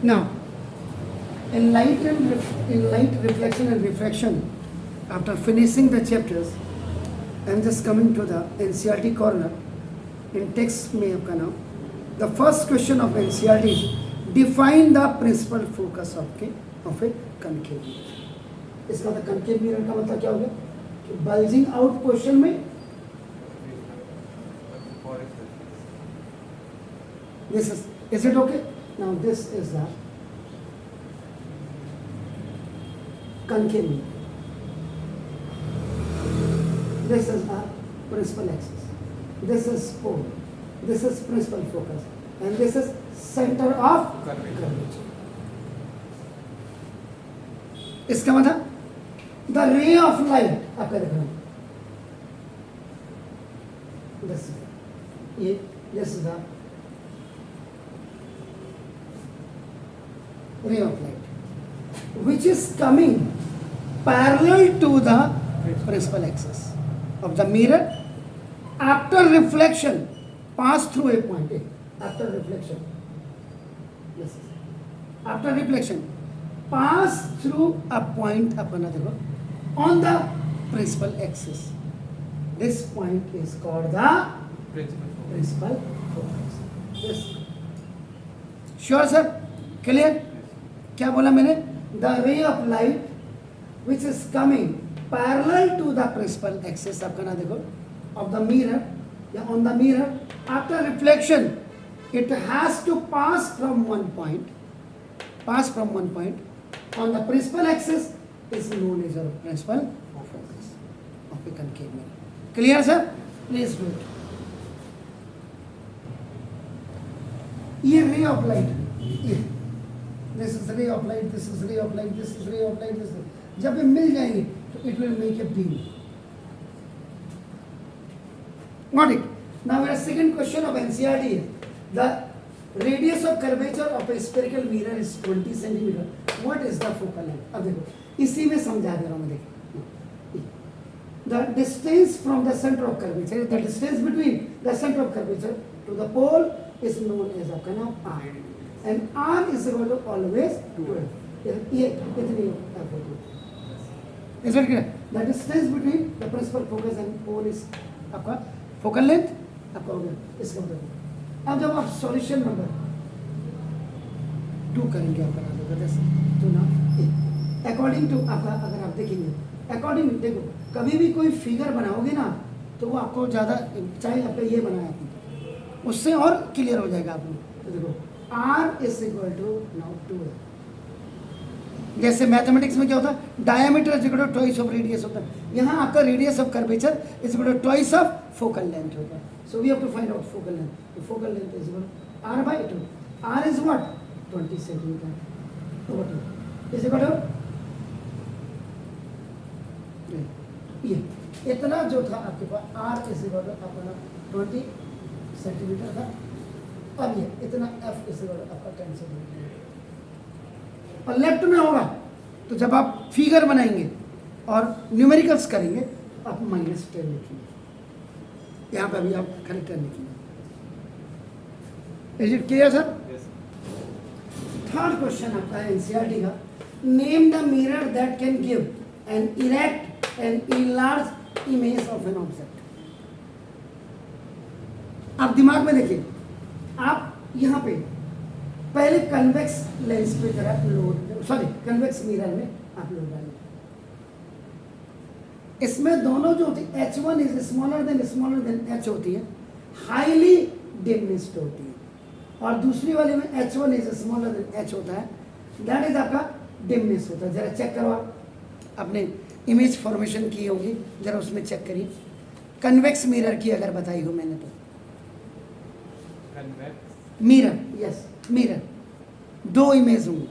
Now, in light reflection and refraction, after finishing the chapters, I'm just coming to the NCERT corner. In text में आपका नाम, the first question of NCERT is define the principal focus of a concave mirror. इसका मतलब concave mirror का मतलब क्या हो गया कि bulging out portion में this is it okay? Now this is the concave mirror. This is the principal axis. This is pole. This is principal focus. And this is center of curvature. इसका मतलब the ray of light आपका देखना this is the ray of light which is coming parallel to the principal axis of the mirror after reflection pass through a point. After reflection, yes, after reflection pass through a point on the principal axis. This point is called the principal focus. Yes, sure sir, clear? क्या बोला मैंने? The ray of light which is coming parallel to the principal axis आपका ना देखो of the mirror, yeah, on the mirror after reflection it has to pass from one point on the principal axis is known as a principal focus of a concave mirror. Clear sir? Please do it. ये ray of light, this is ray of light, this is ray of light, this is ray of light, this is, जब ये मिल जाएंगे तो it will make a beam. Got it? Now our second question of NCERT is the radius of curvature of a spherical mirror is 20 centimeter. What is the focal length? अब देखो इसी में समझा दे रहा हूँ मैं देखो. The distance from the center of curvature, the distance between the center of curvature to the pole is known as आपका नाम R. And R is equal to always 12. ये इतनी is it clear? The distance between the principal focus and pole is आपका focal length आपका हो गया इसका मतलब. अब जब आप सॉल्यूशन नंबर 2 करेंगे आपका नाम होगा जैसे तो ना अकॉर्डिंग टू आपका अगर आप देखेंगे अकॉर्डिंग देखो कभी भी कोई फिगर बनाओगे ना तो वो आपको ज़्यादा चाहे आपका ये बनाया आपने उससे और क्लियर हो जाएगा आपको. तो देखो R is equal to now 2 जैसे मैथमेटिक्स में क्या होता है diameter is equal to twice of radius होता है. यहाँ आपका radius of curvature is equal to twice of focal length होता है. So we have to find out focal length. The focal length is equal R by 2. R is what 20 centimetre over 2 is equal to ये इतना जो था आपके पास R is equal to अपना 20 centimetre था. अब ये इतना F इज इक्वल टू आपका 10 सेंटीमीटर और लेफ्ट में होगा तो जब आप फिगर बनाएंगे और न्यूमेरिकल्स करेंगे आप -10 लिखेंगे. यहाँ पे अभी आप करेक्टर लिखेंगे. Is it clear sir? Third question आपका है एनसीईआरटी का. Name the mirror that can give an erect and enlarge image of an object. आप दिमाग में देखिए आप यहाँ पे पहले कन्वेक्स लेंस पे जरा लोड कन्वेक्स मिरर में आप लोड डालें. इसमें दोनों जो होती है H1 is smaller than H होती है हाईली डिमिनिश्ड होती है और दूसरी वाले में H1 is smaller than H होता है दैट इज आपका डिमिनिश्ड होता है. जरा चेक करो आप अपने इमेज फॉर्मेशन की होगी जरा उसमें चेक करिए. कन्वेक्स मिरर की अगर बताई हो मैंने तो मिरर यस मिरर दो इमेज होंगी.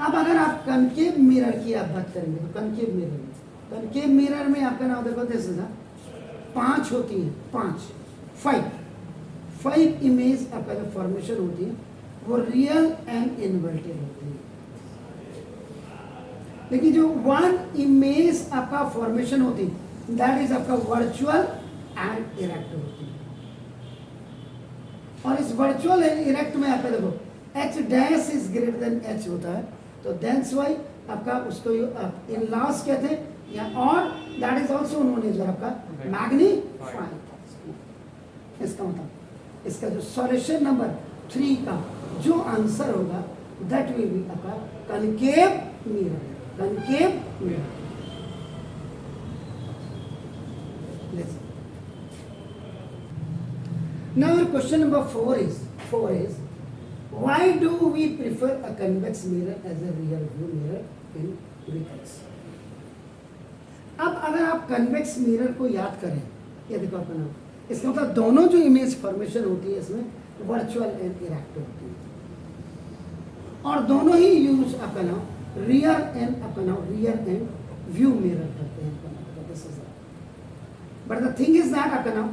अब अगर आप कनकेव मिरर की आप बात करेंगे तो कनकेव मिरर में आपका नाम देखो जैसे ना 5 होती हैं 5 इमेज आपका जो फॉर्मेशन होती है वो रियल एंड इन्वर्टेड होती है. लेकिन जो 1 इमेज आपका फॉर्मेशन होती है दैट इज आपका वर्चुअल एंड इरेक्ट होती है। और इस वर्चुअल एंड इरेक्ट में आपका देखो H dash is greater than H होता है, तो दैट्स वाई आपका उसको इन लॉस कहते हैं, या और that is also known as आपका मैग्नीफाइंग। इसका मतलब इसका जो सॉल्यूशन नंबर 3 का जो आंसर होगा दैट विल बी आपका concave mirror, concave mirror. Now question number 4 is why do we prefer a convex mirror as a rear view mirror in vehicles? अब अगर आप कन्वेक्स मिरर को याद करें, ये देखो आपका नाम, इसका मतलब दोनों जो इमेज फॉर्मेशन होती है इसमें वर्चुअल एंड इरेक्ट होती है, और दोनों ही यूज आपका नाम रियर एंड व्यू मिरर करते हैं। But the thing is that आपका नाम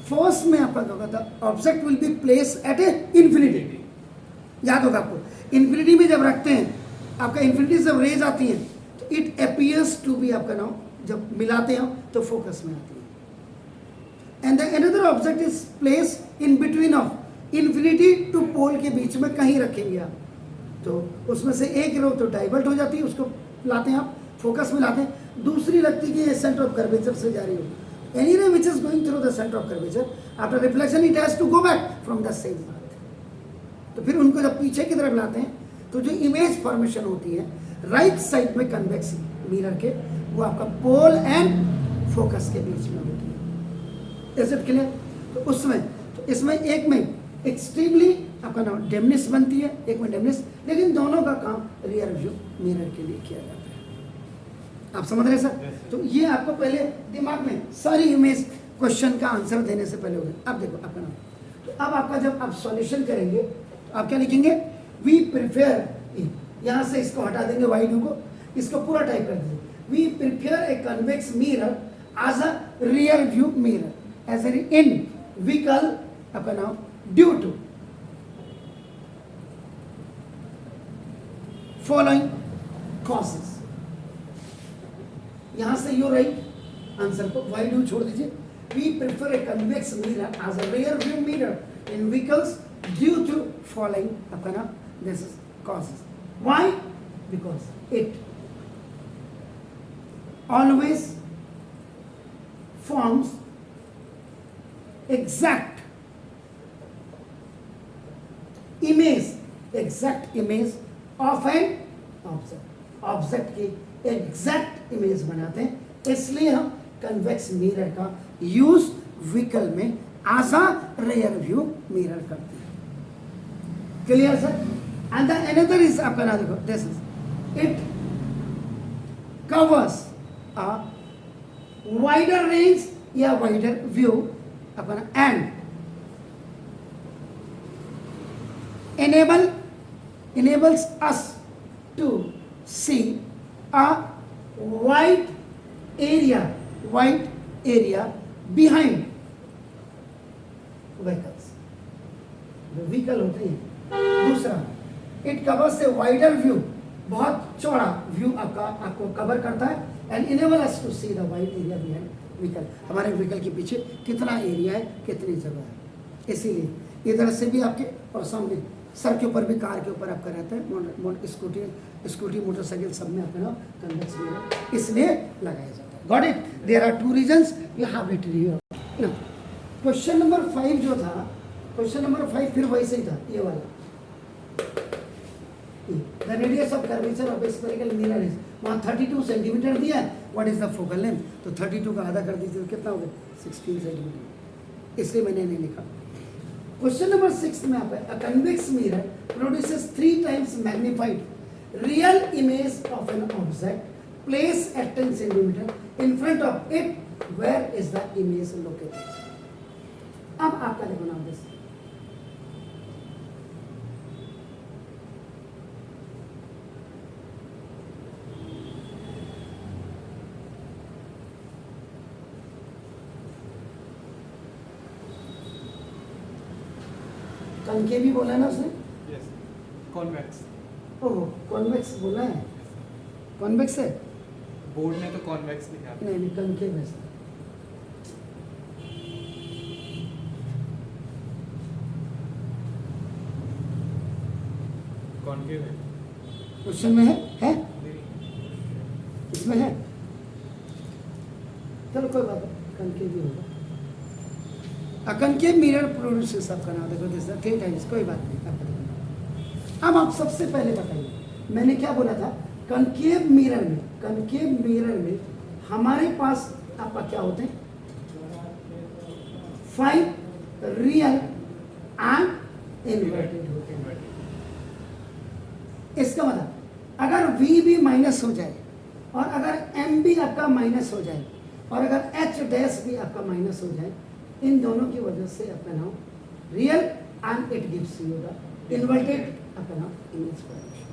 फर्स्ट में आपका क्या होगा, the object will be place at A infinity. याद होगा आपको, इंफिनिटी में जब रखते हैं, आपका इंफिनिटी जब रेज आती है तो इट अपीयर्स टू बी आपका नाम, जब मिलाते हैं तो फोकस में आती है। And the another object is place in between of infinity to pole के बीच में कहीं रखेंगे आप, तो उसमें से एक रो तो डाइवर्ट हो जाती है, उसको लाते हैं आप फोकस में लाते हैं, दूसरी लगती है कि ये सेंटर ऑफ कर्वेचर से जा रही हो, any ray which is going through the center of curvature after reflection it has to go back from the same path। तो फिर उनको जब पीछे की तरफ लाते हैं तो जो इमेज फॉर्मेशन होती है राइट साइड में कन्वेक्स मिरर के, वो आपका पोल एंड फोकस के बीच में होती है। Is it clear? तो उसमें तो इसमें एक में एक्सट्रीमली आपका नाम डेमनेस बनती है, एक में डेमनेस, लेकिन दोनों का काम रियर व्यू मिरर के लिए किया जाता है। आप समझ रहे सर? तो ये आपको पहले दिमाग में सारी इमेज क्वेश्चन का आंसर देने से पहले होगा। अब देखो आपका नाम, तो अब आपका जब आप सॉल्यूशन करेंगे तो आप क्या लिखेंगे, वी प्रिफेयर, यहाँ से इसको हटा देंगे वाइड को, इसको पूरा टाइप कर देंगे, we prefer a convex mirror as a rear view mirror as in vehicle आपका नाम ड्यू टू फॉलोइंग कॉजेस। यहां से यू राइट आंसर को, वाई डू छोड़ दीजिए, we prefer a convex mirror as a rear view mirror in vehicles due to following आपका नाम this is causes. Why? Because it always forms exact image of an object की exact image बनाते हैं, इसलिए हम convex mirror का use vehicle में as a rear view mirror करते हैं। Clear sir? And the another is आपका ना देखो, this is it covers a wider range या वाइडर व्यू अपना and enables us to see a wide area behind vehicles। जो vehicle होते हैं, दूसरा it covers a wider view, बहुत चौड़ा व्यू आपको कवर करता है, and enable us to see the wide area behind vehicle, हमारे व्हीकल के पीछे कितना एरिया है, कितनी जगह है। इसीलिए इधर से भी आपके और सामने सर के ऊपर भी, कार के ऊपर आपका रहता है, स्कूटी मोटरसाइकिल सब में आपका नाम कन्वेक्स मिरर इसलिए लगाया जाता है। Got it? There are 2 reasons, you have written here. Now question number 5 जो था, क्वेश्चन नंबर 5 फिर वैसे ही था, ये वाला, the radius of curvature of A spherical mirror is, वहाँ 32 सेंटीमीटर दिया है, what is the focal length, तो 32 का आधा कर दीजिए तो कितना हो गया, 16 सेंटीमीटर, इसलिए मैंने नहीं लिखा। क्वेश्चन नंबर 6 में आप है, a convex mirror produces 3 times magnified real image of an object place at 10 centimetre in front of it, where is the image located. अब आपका देखो नाम दिस, कनकेवी बोला है ना उसने? Yes, convex. ओह, कॉन्वेक्स बोला है, कॉन्वेक्स है, बोर्ड में तो कॉन्वेक्स लिखा है। नहीं कनकेव है। कॉन्केव है। क्वेश्चन में है इसमें है, चलो कोई बात नहीं, कनकेव भी होगा। कनकेव मिरर प्रोड्यूसेस आपका नाम देखो, दिस 3 टाइम्स, कोई बात नहीं आपका देखो। अब आप सबसे पहले बताइए, मैंने क्या बोला था, कनकेव मिरर में हमारे पास आपका क्या होते हैं, 5 रियल एंड इन्वर्टेड होते हैं। इसका मतलब अगर V भी माइनस हो जाए और अगर M भी आपका माइनस हो जाए और अगर H डैश भी आपका माइनस हो जाए, इन दोनों की वजह से आपका नाम real and it gives you the inverted आपका नाम इमेज फॉर्मेशन।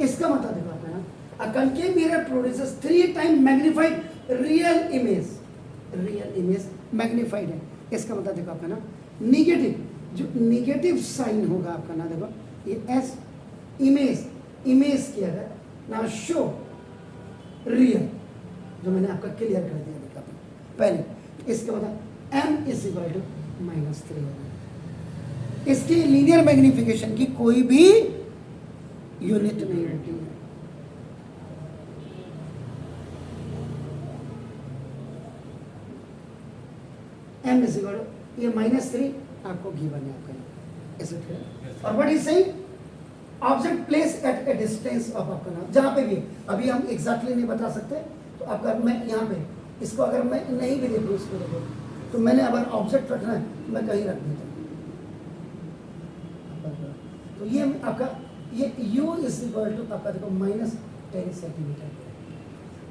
इसका मतलब देखो आपका नाम, a concave mirror produces 3 times magnified real image magnified है। इसका मतलब देखो आपका ना निगेटिव, जो निगेटिव साइन होगा आपका ना देखो, ये एस इमेज की अगर ना शो रियल, जो मैंने आपका क्लियर कर दिया देखा पहले। इसका मतलब m इज इक्वल टू -3 होगा। इसकी लीनियर मैग्निफिकेशन की कोई भी यूनिट नहीं होती है। m इज इक्वल टू ये -3 आपको गिवन है आपका, ऐसे क्लियर। और what is saying, object place eight A distance of आपका नाम, जहाँ पे भी अभी हम एग्जैक्टली नहीं बता सकते, तो आपका मैं यहाँ पे इसको अगर मैं नहीं भी देखूँ, इसको देखो तो मैंने अगर ऑब्जेक्ट रखना है मैं कहीं रख देता हूँ। तो ये आपका ये u इज इक्वल टू आपका देखो -10 सेंटीमीटर।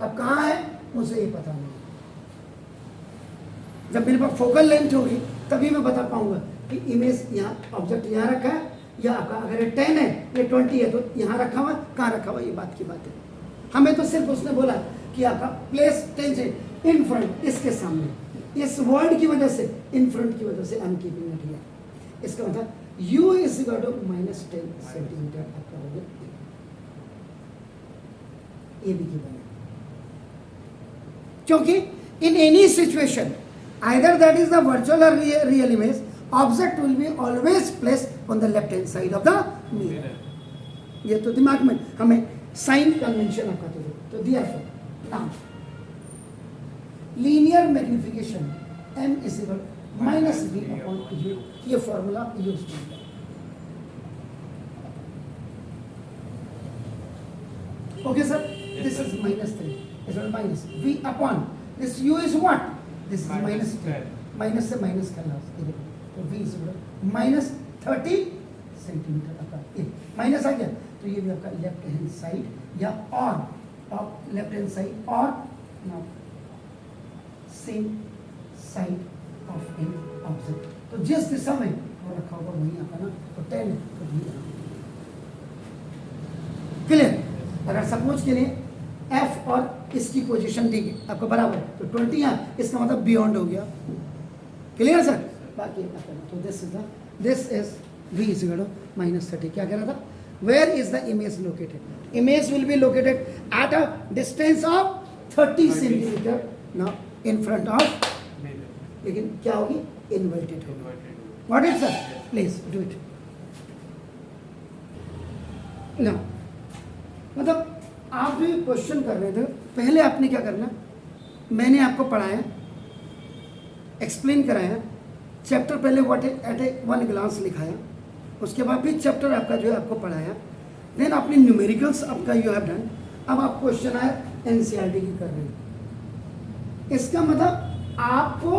अब कहाँ है मुझे ये पता नहीं, जब मेरे पास फोकल लेंथ होगी तभी मैं बता पाऊंगा कि इमेज यहाँ, ऑब्जेक्ट यहाँ रखा है या आपका अगर ये 10 है ये 20 है तो यहाँ रखा हुआ, कहाँ रखा हुआ, ये बात की बात है। हमें तो सिर्फ उसने बोला कि आपका प्लेस 10 से इन फ्रंट, इसके सामने, इस वर्ड की वजह से, इन फ्रंट की वजह से I am keeping it here. इसका मतलब u is equal to -10 centimetre आपका हो गया, ये भी गिवन है। क्योंकि in any situation either that is the virtual or real image, object will be always placed on the left hand side of the mirror। ये तो दिमाग में हमें साइन कन्वेंशन आपका तो दिया है। Now linear magnification m is equal -v upon u, ये फॉर्मूला यूज किया। Okay sir, this is -3 is minus v upon this u is what, this is -10, minus से माइनस करना, तो v इज -30 सेंटीमीटर आपका, माइनस आ गया तो ये भी आपका लेफ्ट हैंड साइड या और लेफ्ट हैंड साइड और now same side of an object, तो जिस दिशा में वो रखा होगा वही आपका ना, तो 10 तो v क्लियर। अगर सपोज के लिए f और इसकी पोजीशन दी गई आपको बराबर, तो 20 यहाँ, इसका मतलब बियॉन्ड हो गया। क्लियर सर, बाकी तो this is v is equal to -30। क्या कह रहा था, where is the image located, image will be located at a distance of 30 centimetre now in front of, लेकिन क्या होगी, इन्वर्टेड होगी। What is sir, please do it now. मतलब आप जो क्वेश्चन कर रहे थे, पहले आपने क्या करना, मैंने आपको पढ़ाया, एक्सप्लेन कराया, चैप्टर पहले what at a one glance लिखाया, उसके बाद फिर चैप्टर आपका जो है आपको पढ़ाया, देन आपने न्यूमेरिकल्स आपका यू हैव डन। अब आप क्वेश्चन आए एनसीईआरटी की कर रहे हैं। इसका मतलब आपको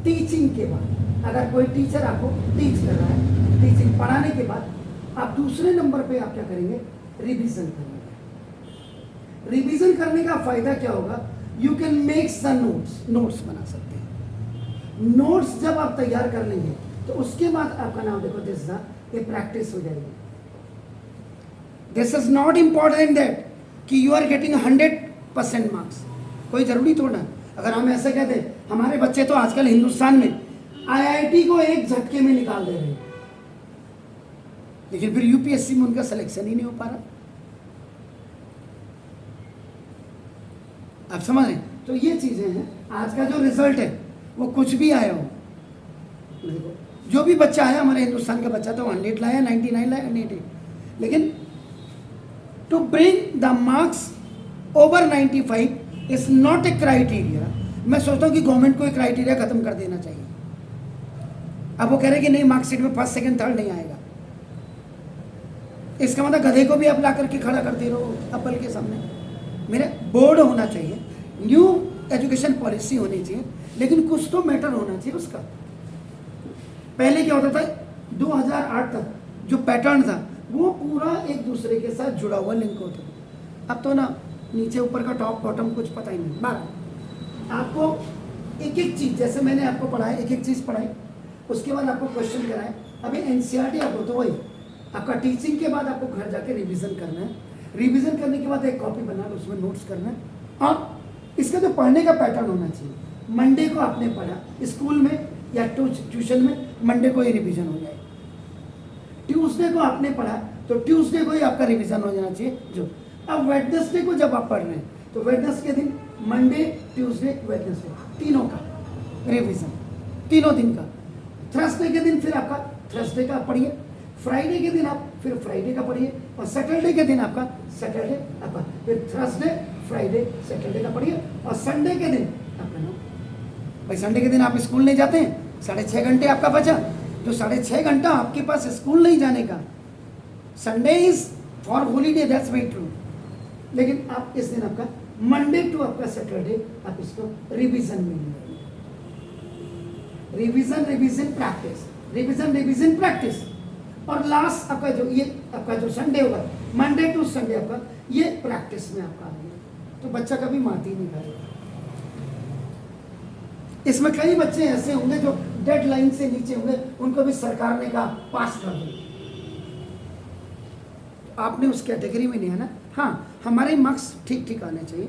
टीचिंग के बाद, अगर कोई टीचर आपको टीच कर रहा है, टीचिंग पढ़ाने के बाद आप दूसरे नंबर पे आप क्या करेंगे, रिवीजन करेंगे। रिवीजन करने का फायदा क्या होगा, you can make some notes बना सकते हैं। नोट्स जब आप तैयार कर लेंगे तो उसके बाद आपका नाम देखो दिस ये प्रैक्टिस हो जाएगी। This is not important that कि यू आर गेटिंग 100% मार्क्स, कोई जरूरी थोड़ा। अगर हम ऐसे कहते हमारे बच्चे तो आजकल हिंदुस्तान में आईआईटी को एक झटके में निकाल दे रहे हैं, लेकिन फिर यूपीएससी में उनका सिलेक्शन ही नहीं हो पा रहा। आप समझ रहे, तो ये चीजें हैं। आज का जो रिजल्ट है वो कुछ भी आया हो, देखो जो भी बच्चा आया हमारे हिंदुस्तान का बच्चा तो 100 लाया, 99 लाया, 98, लेकिन to bring the marks over 95 is not a criteria. मैं सोचता हूँ कि गवर्नमेंट को एक क्राइटेरिया खत्म कर देना चाहिए। अब वो कह रहे हैं कि नहीं, मार्कशीट में फर्स्ट सेकंड थर्ड नहीं आएगा, इसका मतलब गधे को भी आप ला करके खड़ा करते रहो अप्पल के सामने। मेरे बोर्ड होना चाहिए, न्यू एजुकेशन पॉलिसी होनी चाहिए, लेकिन कुछ तो मैटर होना चाहिए उसका। पहले क्या होता था, 2008 तक जो पैटर्न था वो पूरा एक दूसरे के साथ जुड़ा हुआ लिंक होता था। अब तो ना नीचे ऊपर का टॉप बॉटम कुछ पता ही नहीं। 12 आपको एक एक चीज़, जैसे मैंने आपको पढ़ाया, एक एक चीज़ पढ़ाई, उसके बाद आपको क्वेश्चन कराए। अभी एनसीईआरटी आपको तो वही आपका टीचिंग के बाद आपको घर जाके रिवीजन करना है। रिवीजन करने के बाद एक कॉपी बना लो, उसमें नोट्स करना है। और इसका जो पढ़ने का पैटर्न होना चाहिए, मंडे को आपने पढ़ा स्कूल में या ट्यूशन में, मंडे को ही रिवीजन हो जाए। ट्यूसडे को आपने पढ़ा तो ट्यूसडे को ही आपका रिवीजन हो जाना चाहिए। जो अब वेडनेसडे को जब आप पढ़ रहे हैं तो वेडनेसडे के दिन, मंडे ट्यूसडे वेडनेसडे, तीनों का रिवीजन, तीनों दिन का। थर्सडे के दिन फिर आपका थर्सडे का पढ़िए, फ्राइडे के दिन आप फिर फ्राइडे का पढ़िए, और सैटरडे के दिन आपका सैटरडे आपका, फिर थर्सडे फ्राइडे सैटरडे का पढ़िए, और संडे के दिन आपका नो। भाई संडे के दिन आप स्कूल नहीं जाते हैं, 6.5 घंटे आपका बचा, जो 6.5 घंटा आपके पास स्कूल नहीं जाने का। Sunday is for holiday, that's very true, लेकिन आप इस दिन आपका मंडे टू आपका सैटरडे आप इसको रिवीजन में ले, revision revision practice, revision revision practice. और लास्ट आपका जो ये आपका जो संडे होगा, मंडे टू संडे आपका ये प्रैक्टिस में आपका आ गया, तो बच्चा कभी मात ही नहीं खाएगा। इसमें कई बच्चे ऐसे होंगे जो डेडलाइन से नीचे होंगे, उनको भी सरकार ने कहा पास कर दो, आपने उस कैटेगरी में नहीं है ना। हाँ, हमारे मार्क्स ठीक ठीक आने चाहिए,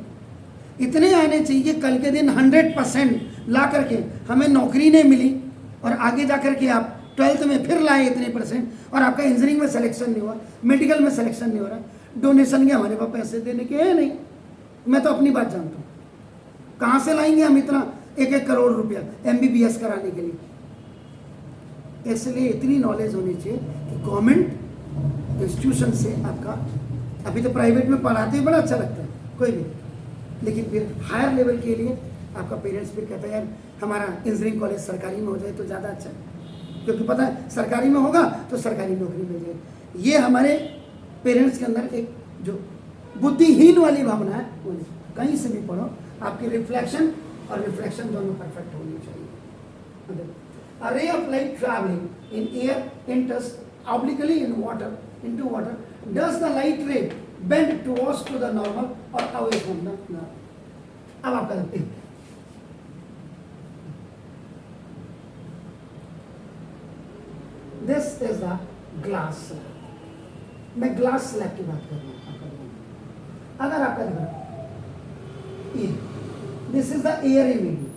इतने आने चाहिए कल के दिन 100% ला करके हमें नौकरी नहीं मिली, और आगे जा करके आप 12th में फिर लाए इतने परसेंट, और आपका इंजीनियरिंग में सिलेक्शन नहीं हुआ, मेडिकल में सिलेक्शन नहीं हो रहा, डोनेशन के हमारे पास पैसे देने के है नहीं। मैं तो अपनी बात जानता हूँ, कहाँ से लाएंगे हम इतना 1-1 करोड़ रुपया MBBS कराने के लिए। इसलिए इतनी नॉलेज होनी चाहिए कि गवर्नमेंट इंस्टीट्यूशन से आपका, अभी तो प्राइवेट में पढ़ाते ही बड़ा अच्छा लगता है कोई भी, लेकिन फिर हायर लेवल के लिए आपका पेरेंट्स भी कहते हैं यार हमारा इंजीनियरिंग कॉलेज सरकारी में हो जाए तो ज़्यादा अच्छा है, क्योंकि पता है सरकारी में होगा तो सरकारी नौकरी मिल जाएगी। ये हमारे पेरेंट्स के अंदर एक जो बुद्धिहीन वाली भावना है, कहीं से भी पढ़ो, आपकी रिफ्लेक्शन और रिफ्लेक्शन दोनों परफेक्ट होनी चाहिए। A ray of light traveling in air enters obliquely in water into water. Does the light ray bend towards to the normal or away from the normal? अब आपका देखते हैं, this is the glass slab. मैं glass slab की बात कर रहा हूँ आपका। अगर आपका देखो ये, this is the Airy medium,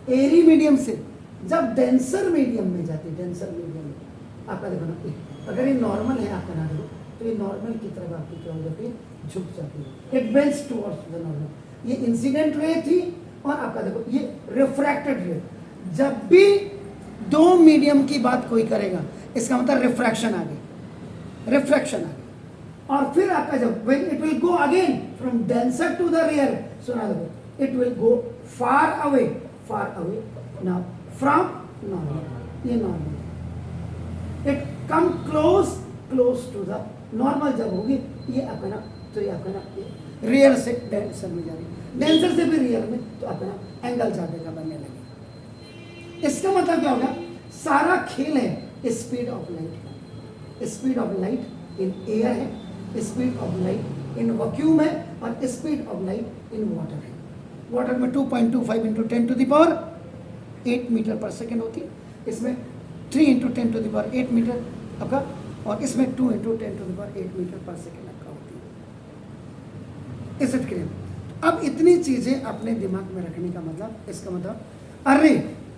Airy medium से जब डेंसर मीडियम में जाती है, डेंसर मीडियम में आपका देखो ना, अगर ये नॉर्मल है आपका ना देखो, तो ये नॉर्मल की तरफ आपकी क्या हो जाती है, झुक जाती है, it bends towards the normal. ये इंसिडेंट रे थी, और आपका देखो ये रिफ्रैक्टेड रे। जब भी दो मीडियम की बात कोई करेगा, इसका मतलब रिफ्रैक्शन आ गई, रिफ्रैक्शन आ गई। और फिर आपका जब when it will go again from denser to the rare, सुना देखो, it will go far away now from normal, ये normal, it come close to the normal जब होगी, ये आपका ना, तो ये आपका ना रेयर से डेंसर में जा रही है, डेंसर से भी रेयर में, तो आपका ना एंगल ज्यादा का बनने लगे। इसका मतलब क्या होगा, सारा खेल है स्पीड ऑफ लाइट का। Speed of light in air है, speed of light in vacuum है, और speed of light in water है। वाटर में 2.25 into 10 to the power 8 metre per second होती है, इसमें 3 into 10 to the power 8 metre आपका, और इसमें 2 into 10 to the power 8 metre per second आपका होती है। Is it clear? अब इतनी चीजें अपने दिमाग में रखने का मतलब, इसका मतलब अरे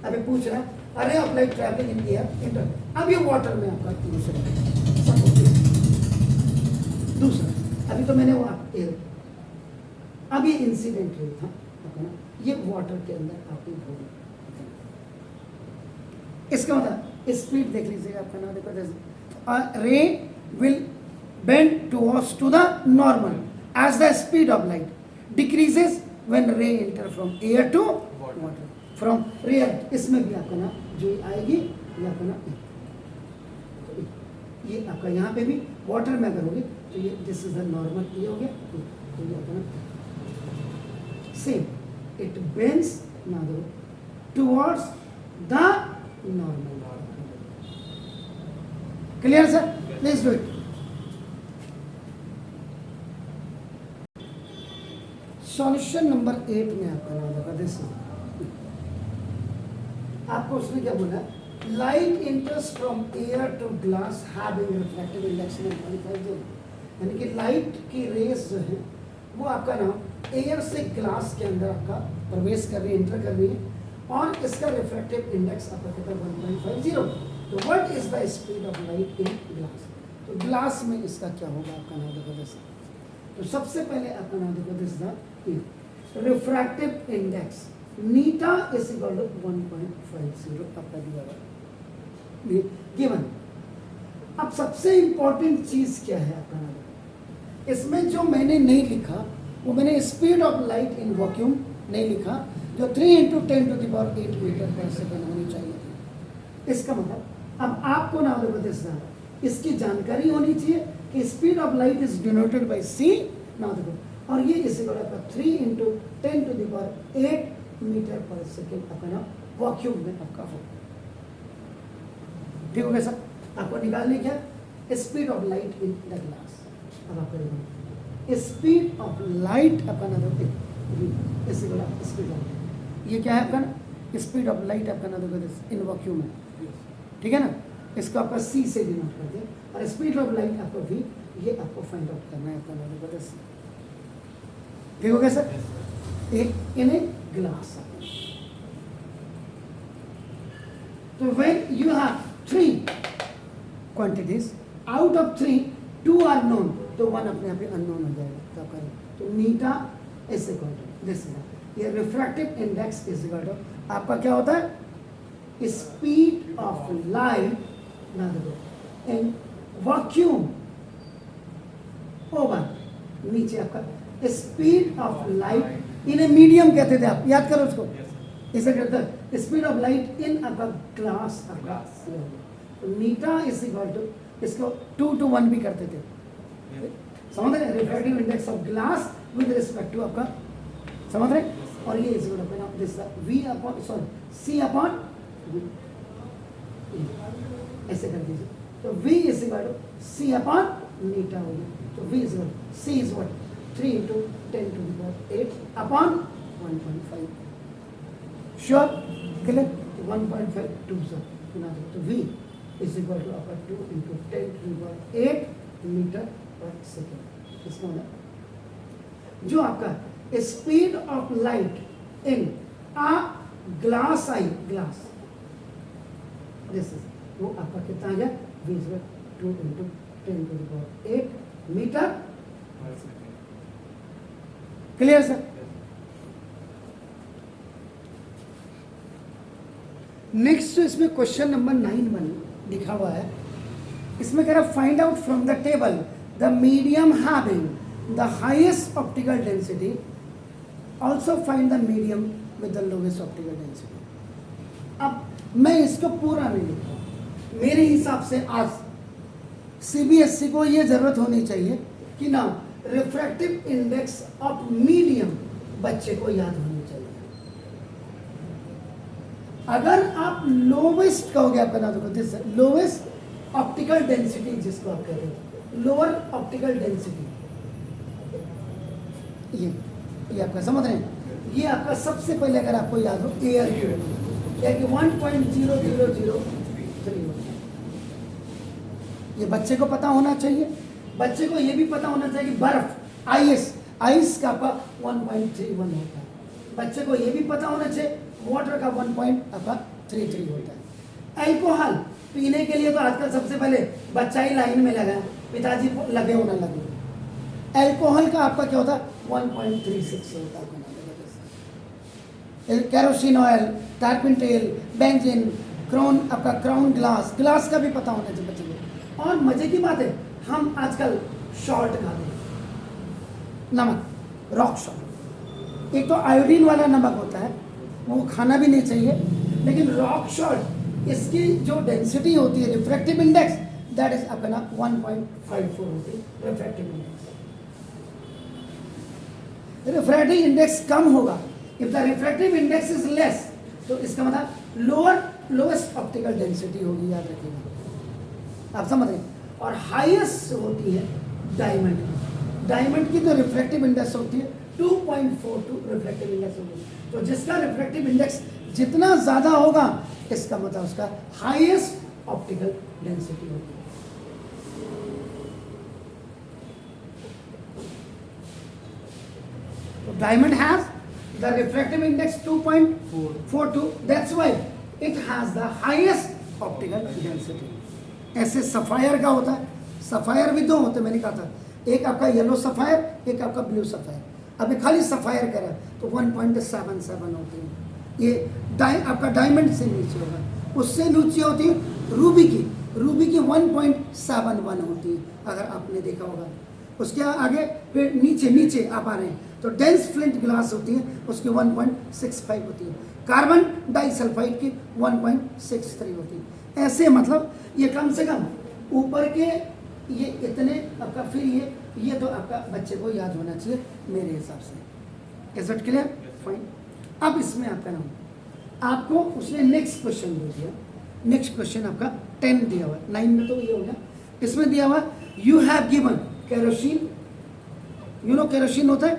अभी पूछ रहा है अरे of light travelling in air inter, अब ये वाटर में आपका दूसरा, अभी तो मैंने वो एयर, अब ये इंसिडेंट था आपका ना, ये वाटर के अंदर आपकी भूल। इसका मतलब स्पीड देख लीजिएगा आपका नाम देखो जैसे ray will bend towards to the normal as the speed of light decreases when ray enter from air to water from rare. इसमें भी आपका ना जो आएगी ये आपका ना ये आपका यहाँ पे भी वाटर में अगर होगी तो ये दिस इज द नॉर्मल ये हो गया तो ये आपका ना सेम इट बेंड्स ना दो towards the normal. Clear sir? Please do it. Solution number 8 में आपका नाम होगा दिस। आपको उसने क्या बोला? Light enters from air to glass having refractive index में 25 यानी कि लाइट की रेस जो है वो आपका नाम एयर से ग्लास के अंदर आपका प्रवेश कर रही है, एंटर कर रही है और इसका रिफ्रैक्टिव इंडेक्स आपका कितना 1.50। तो what is the speed of light in glass? तो ग्लास में इसका क्या होगा आपका नाम देखो जैसे। तो सबसे पहले आपका नाम देखो दिस द रिफ्रैक्टिव इंडेक्स नीटा इज इक्वल टू 1.50 आपका दिया हुआ गिवन। अब सबसे इंपॉर्टेंट चीज क्या है आपका नाम? इसमें जो मैंने नहीं लिखा वो मैंने speed of light in vacuum नहीं लिखा जो 3 × 10⁸ मीटर पर सेकंड होनी चाहिए। इसका मतलब अब आपको ना देखो इसकी जानकारी होनी चाहिए कि speed of light is denoted by C ना देखो और ये इसी को 3 × 10⁸ मीटर पर सेकेंड अपना वैक्यूम में आपका हो। ठीक हो गया सर? आपको निकालने क्या speed of light in the glass. अब आपको स्पीड ऑफ लाइट अपना देखो इसी को स्पीड ऑफ ये क्या है आपका स्पीड ऑफ लाइट आपका ना देखो इन वैक्यूम है। ठीक है ना? इसको आपका सी से डिनोट कर दिया और स्पीड ऑफ लाइट आपको भी ये आपको फाइंड आउट करना है आपका ना देखो। ठीक हो गया सर? एक इन ए glass. So when you have 3 quantities, out of 3, 2 are known, तो 1 अपने आप ही unknown हो जाएगा। तो करें तो नीटा इज इक्वल टू दिस ये refractive index is equal to आपका क्या होता है स्पीड ऑफ लाइट ना देखो इन वैक्यूम ओवर नीचे आपका speed of light in a medium कहते थे आप याद करो उसको इसे कहते हैं speed of light in a glass. तो नीटा इज इक्वल टू इसको 2 to 1 भी करते थे समझ रहे refractive index of glass with respect to आपका समझ रहे और ये is equal to this v upon sorry c upon ऐसे कर दीजिए तो v is equal to c upon नीटा हो गया। तो v is equal c is what 3 × 10⁸ upon 1.5 sure clear 1.5 2 sir तो v is equal to upper 2 × 10⁸ metre per second. इसका मतलब जो आपका speed of light in a glass I glass this is वो आपका कितना आ गया v is equal to 2 × 10⁸ metre. Clear sir? Next जो इसमें क्वेश्चन नंबर 9 लिखा हुआ है इसमें कह रहा find out from the table the medium having the highest optical density also find the medium with the lowest optical density. अब मैं इसको पूरा नहीं लिखा मेरे हिसाब से आज CBSE को ये जरूरत होनी चाहिए कि ना रिफ्रैक्टिव इंडेक्स ऑफ मीडियम बच्चे को याद होनी चाहिए। अगर आप लोवेस्ट कहोगे आपका नाम देखो दिस लोवेस्ट ऑप्टिकल डेंसिटी जिसको आप कहते हैं लोअर ऑप्टिकल डेंसिटी ये आपका समझ रहे हैं ये आपका सबसे पहले अगर आपको याद हो एयर की या कि 1.0003 ये बच्चे को पता होना चाहिए। बच्चे को ये भी पता होना चाहिए कि बर्फ आइस का 1.31 होता है। बच्चे को ये भी पता होना चाहिए वाटर का 1.33 होता है। अल्कोहल पीने के लिए तो आजकल सबसे पहले बच्चा ही लाइन में लगा है, पिताजी लगे हो ना लगे। अल्कोहल का आपका क्या होता है 1.36 होता है। कैरोसिन ऑयल, टार्पेंटेल, बेंजीन, क्राउन, आपका क्राउन ग्लास, ग्लास का भी पता होना चाहिए बच्चे को। और मजे की बात है, हम आजकल शॉल्ट खाते हैं, नमक, रॉक शॉल्ट। एक तो आयोडीन वाला नमक होता है, वो खाना भी नहीं चाहिए, लेकिन रॉक शॉल्ट इसकी जो डेंसिटी होती है, रिफ्रैक्टिव इंडेक्स, दैट इज अपना 1.54 होती है रिफ्रैक्टिव इंडेक्स। रिफ्रैक्टिव इंडेक्स कम होगा, if the refractive index is less, तो इसका मतलब लोएस्ट ऑप्टिकल डेंसिटी होगी, याद रखिएगा, आप समझ रहे हैं। और हाईएस्ट होती है डायमंड की। डायमंड की तो रिफ्रैक्टिव इंडेक्स होती है 2.42 रिफ्रैक्टिव इंडेक्स होगी। तो जिसका रिफ्रैक्टिव इंडेक्स जितना ज़्यादा होगा, इसका मतलब उसका हाईएस्ट ऑप्टिकल डेंसिटी होगी। तो diamond has the refractive index 2.42, that's why it has the highest optical density। ऐसे सफायर का होता है, सफायर भी दो होते हैं, मैंने कहा था, एक आपका येलो सफायर, एक आपका ब्लू सफायर। अभी खाली सफायर करा तो 1.77 होती है, ये आपका डायमंड से नीचे होगा। उससे नीचे होती है रूबी की, रूबी की 1.71 होती है, अगर आपने देखा होगा। उसके आगे फिर नीचे आप आ रहे हैं तो डेंस फ्लिंट ग्लास होती है, उसकी 1.65 होती है। कार्बन डाइसल्फाइड की 1.63 होती है। ऐसे मतलब ये कम से कम ऊपर के ये इतने आपका, फिर ये तो आपका बच्चे को याद होना चाहिए मेरे हिसाब से। Is it clear? फाइन। अब इसमें आपका नाम, आपको उसने नेक्स्ट क्वेश्चन दे दिया। नेक्स्ट क्वेश्चन आपका 10 दिया हुआ, 9 में तो ये हो गया। इसमें दिया हुआ you have given kerosene, you know kerosene होता है,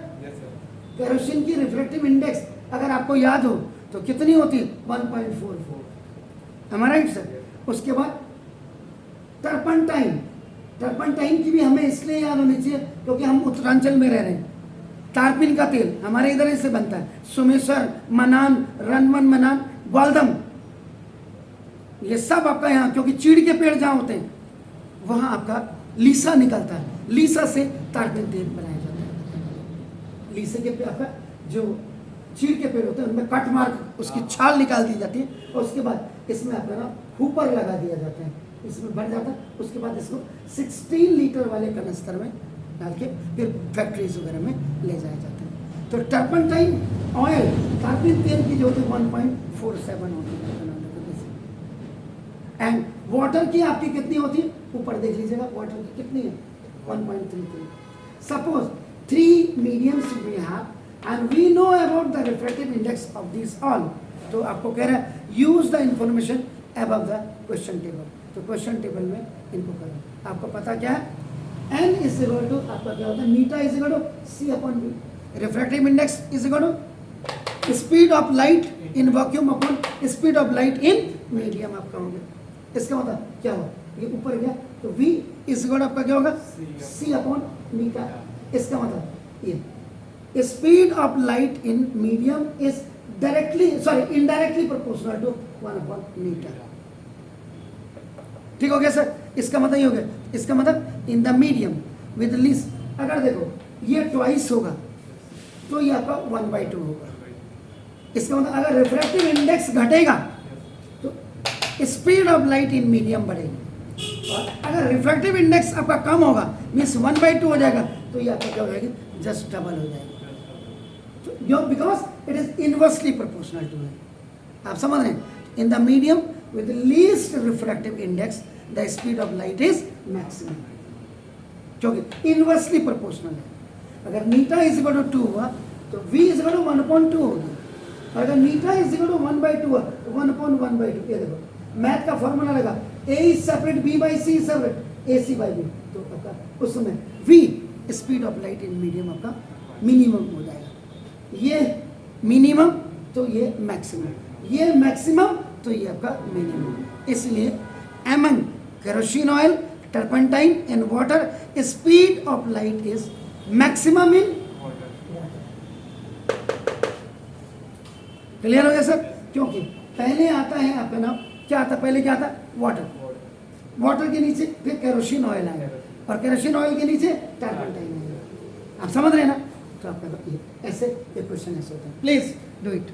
केरोसिन की रिफ्रैक्टिव इंडेक्स अगर आपको याद हो तो कितनी होती है? 1.44। हमारा राइट सर। उसके बाद टर्पंटाइन, टर्पंटाइन की भी हमें इसलिए याद होनी चाहिए क्योंकि हम उत्तरांचल में रह रहे हैं। तारपीन का तेल हमारे इधर से बनता है, सुमेसर, मनान, रनवन मनान, ग्वालदम, ये सब आपका यहाँ, क्योंकि चीड़ के पेड़ जहाँ होते हैं वहाँ आपका लीसा निकलता है, लीसा से तारपीन तेल बनाया जाता है। लीसे के पेड़, आपका जो चीड़ के पेड़ होते हैं उनमें कट मार उसकी छाल निकाल दी जाती है, और उसके बाद इसमें आपका ना हुपर लगा दिया जाता है, इसमें बढ़ जाता है। उसके बाद इसको 16 लीटर वाले कनस्तर में डाल के फिर फैक्ट्रीज वगैरह में ले जाया जाता है। तो टर्पंटाइन ऑयल, तारपीन तेल की जो होती है 1.47 होती है। एंड वाटर की आपकी कितनी होती है? ऊपर देख लीजिएगा वाटर की कितनी है? 1.33। Suppose 3 mediums we have and we know about the refractive index of this all. तो आपको कह रहा है use the information above the question table. तो क्वेश्चन टेबल में इनको करो। आपको पता क्या है? n इज इक्वल टू आपका क्या होता है? मीटा is equal to c upon v। Refractive index is equal to speed of light in vacuum upon speed of light in medium आपका हो गया। इसका मतलब क्या हुआ? ये ऊपर गया तो v इज इक्वल आपका क्या होगा? c अपॉन मीटा। इसका मतलब ये speed of light in medium is directly indirectly proportional to 1 upon मीटा। ठीक हो गया सर? इसका मतलब ये हो गया, इसका मतलब इन द मीडियम विद लीस्ट, अगर देखो ये ट्वाइस होगा तो ये आपका 1/2 होगा। इसका मतलब अगर रिफ्रैक्टिव इंडेक्स घटेगा तो speed of light in medium बढ़ेगी, और अगर रिफ्रैक्टिव इंडेक्स आपका कम होगा मीन्स 1/2 हो जाएगा, तो ये आपका क्या हो जाएगी? जस्ट डबल हो जाएगा। तो because it is inversely proportional to it. आप समझ रहे हैं? In the medium with least refractive index the speed of light is maximum, क्योंकि इनवर्सली प्रोपोर्शनल है। अगर मीटा इज इक्वल टू 2 हुआ तो v इज इक्वल टू 1/2 होगी, और अगर मीटा इज इक्वल टू 1/2 हुआ तो 1/1/2। ये देखो मैथ का फॉर्मूला लगा, a is separate, b by c separate, ac by b। तो आपका उस समय v speed of light in medium आपका मिनिमम हो जाएगा। ये मिनिमम तो ये मैक्सिमम, ये मैक्सिमम तो ये आपका मिनिमम। इसलिए among kerosene oil, turpentine and water speed of light is maximum in clear हो गया सर? क्योंकि पहले आता है आपका नाम क्या आता है? पहले क्या आता है? वाटर, वाटर के नीचे फिर केरोसिन ऑयल आएगा, और केरोसिन ऑयल के नीचे टर्पंटाइन आएगा। आप समझ रहे हैं ना? तो आपका ऐसे क्वेश्चन ऐसे होता है। Please do it.